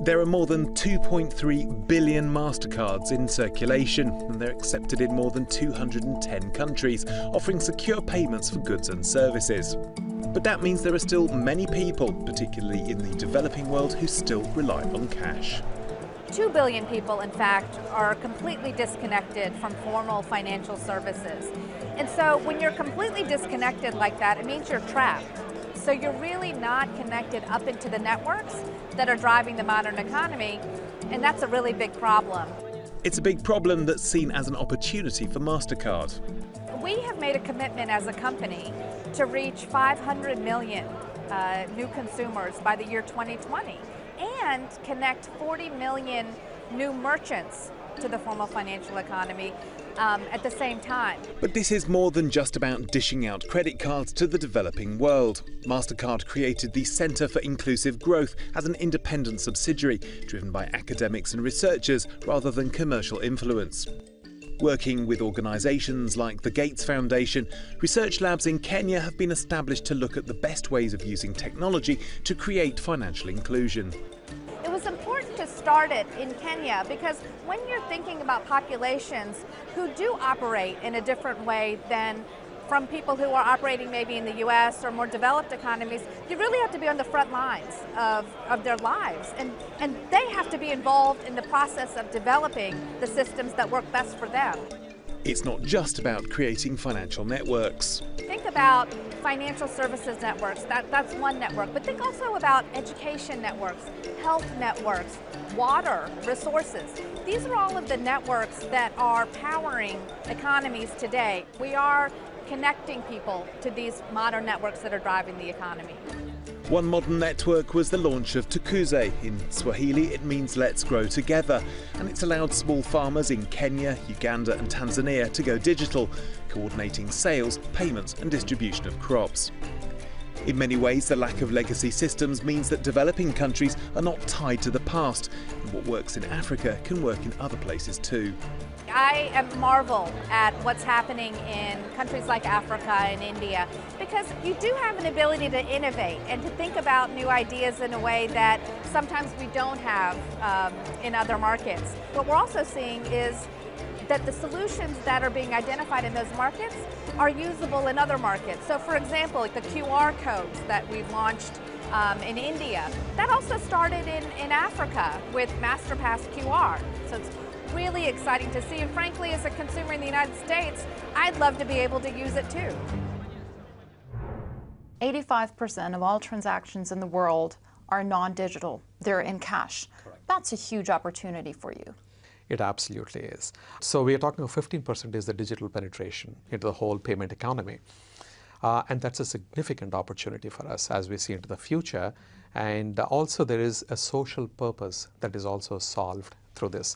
There are more than 2.3 billion Mastercards in circulation, and they're accepted in more than 210 countries, offering secure payments for goods and services. But that means there are still many people, particularly in the developing world, who still rely on cash. 2 billion people, in fact, are completely disconnected from formal financial services. And so when you're completely disconnected like that, it means you're trapped. So you're really not connected up into the networks that are driving the modern economy, and that's a really big problem. It's a big problem that's seen as an opportunity for Mastercard. We have made a commitment as a company to reach 500 million new consumers by the year 2020 and connect 40 million new merchants to the formal financial economy at the same time. But this is more than just about dishing out credit cards to the developing world. Mastercard created the Centre for Inclusive Growth as an independent subsidiary, driven by academics and researchers rather than commercial influence. Working with organisations like the Gates Foundation, research labs in Kenya have been established to look at the best ways of using technology to create financial inclusion. It was important to start it in Kenya because when you're thinking about populations who do operate in a different way than from people who are operating maybe in the US or more developed economies, you really have to be on the front lines of their lives. And they have to be involved in the process of developing the systems that work best for them. It's not just about creating financial networks. Think about financial services networks, that's one network, but think also about education networks, health networks, water, resources. These are all of the networks that are powering economies today. We are connecting people to these modern networks that are driving the economy. One modern network was the launch of Tukuze. In Swahili, it means let's grow together, and it's allowed small farmers in Kenya, Uganda and Tanzania to go digital, coordinating sales, payments and distribution of crops. In many ways, the lack of legacy systems means that developing countries are not tied to the past, and what works in Africa can work in other places too. I marvel at what's happening in countries like Africa and India because you do have an ability to innovate and to think about new ideas in a way that sometimes we don't have in other markets. What we're also seeing is that the solutions that are being identified in those markets are usable in other markets. So for example, like the QR codes that we've launched in India, that also started in Africa with Masterpass QR. So it's really exciting to see, and frankly, as a consumer in the United States, I'd love to be able to use it too. 85% of all transactions in the world are non-digital. They're in cash. Correct. That's a huge opportunity for you. It absolutely is. So we are talking of 15% is the digital penetration into the whole payment economy. And that's a significant opportunity for us as we see into the future. And also there is a social purpose that is also solved through this.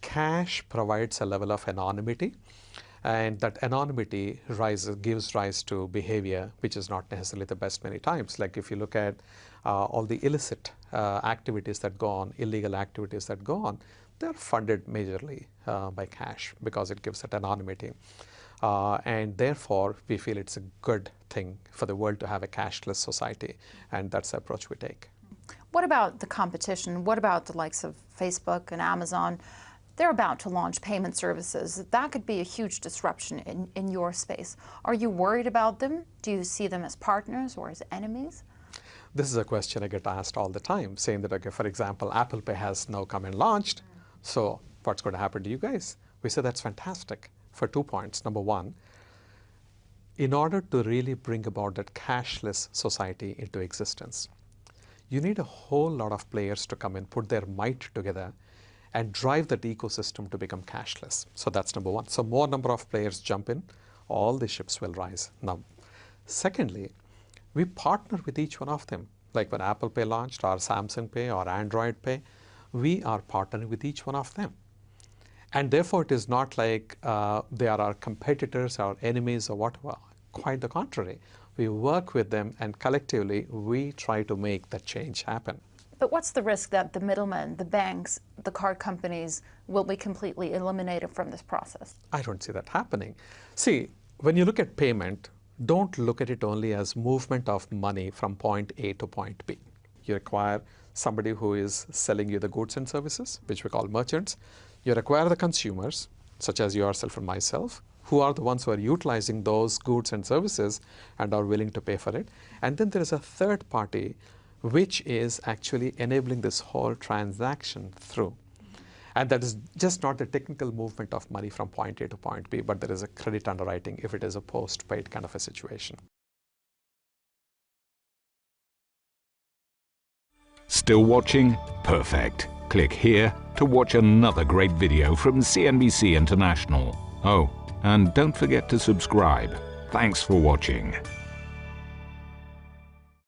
Cash provides a level of anonymity, and that anonymity gives rise to behavior which is not necessarily the best many times. Like if you look at all the illicit activities that go on, illegal activities that go on, they're funded majorly by cash because it gives that anonymity. And therefore, we feel it's a good thing for the world to have a cashless society, and that's the approach we take. What about the competition? What about the likes of Facebook and Amazon? They're about to launch payment services. That could be a huge disruption in your space. Are you worried about them? Do you see them as partners or as enemies? This is a question I get asked all the time, saying that, okay, for example, Apple Pay has now come and launched, so what's going to happen to you guys? We say that's fantastic for 2 points. Number one, in order to really bring about that cashless society into existence, you need a whole lot of players to come and put their might together and drive that ecosystem to become cashless. So that's number one. So more number of players jump in, all the ships will rise. Now, secondly, we partner with each one of them. Like when Apple Pay launched, or Samsung Pay, or Android Pay, we are partnering with each one of them. And therefore, it is not like they are our competitors, our enemies, or whatever. Quite the contrary. We work with them, and collectively, we try to make that change happen. But what's the risk that the middlemen, the banks, the card companies will be completely eliminated from this process? I don't see that happening. See, when you look at payment, don't look at it only as movement of money from point A to point B. You require somebody who is selling you the goods and services, which we call merchants. You acquire the consumers, such as yourself and myself, who are the ones who are utilizing those goods and services and are willing to pay for it. And then there is a third party, which is actually enabling this whole transaction through. And that is just not the technical movement of money from point A to point B, but there is a credit underwriting if it is a post-paid kind of a situation. Still watching? Perfect. Click here to watch another great video from CNBC International. Oh, and don't forget to subscribe. Thanks for watching.